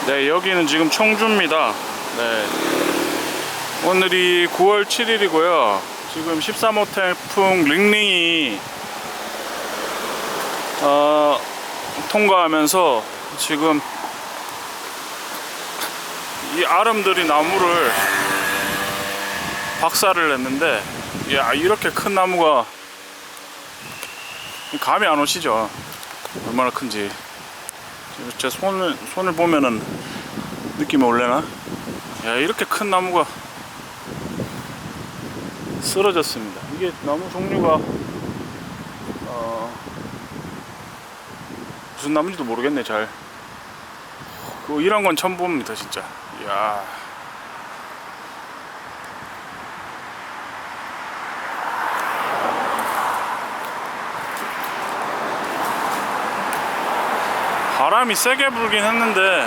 네, 여기는 지금 청주입니다. 네. 오늘이 9월 7일이고요. 지금 13호 태풍 링링이 통과하면서 지금 이 아름드리 나무를 박살을 냈는데, 야, 이렇게 큰 나무가 감이 안 오시죠? 얼마나 큰지. 제 손을 보면은 느낌이 올래나? 야, 이렇게 큰 나무가 쓰러졌습니다. 이게 나무 종류가 무슨 나무인지도 모르겠네. 잘 이런 건 처음 봅니다 진짜. 이야, 바람이 세게 불긴 했는데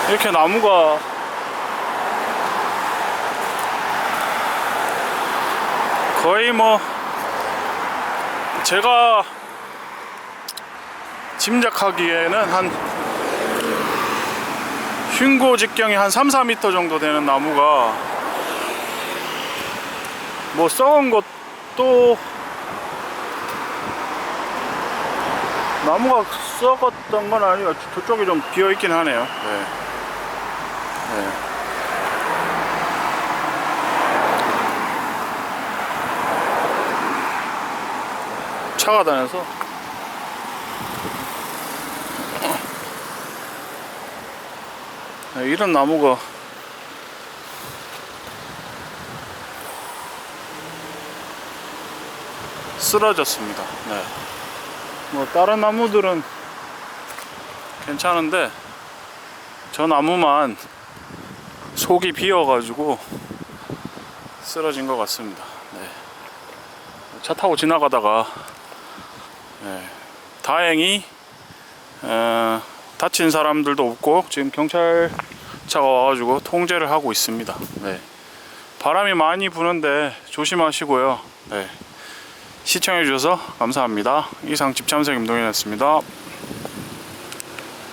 이렇게 나무가 거의 뭐 제가 짐작하기에는 한 흉고 직경이 한 3-4m 정도 되는 나무가 뭐 썩은 것도, 나무가 썩었던 건 아니고 저쪽이 좀 비어있긴 하네요. 네. 네. 차가 다녀서 네, 이런 나무가 쓰러졌습니다. 네. 뭐 다른 나무들은 괜찮은데 저 나무만 속이 비어가지고 쓰러진 것 같습니다. 네. 차 타고 지나가다가 다행히 다친 사람들도 없고 지금 경찰차가 와가지고 통제를 하고 있습니다. 네. 바람이 많이 부는데 조심하시고요. 네. 시청해주셔서 감사합니다. 이상 집참새 김동현이었습니다.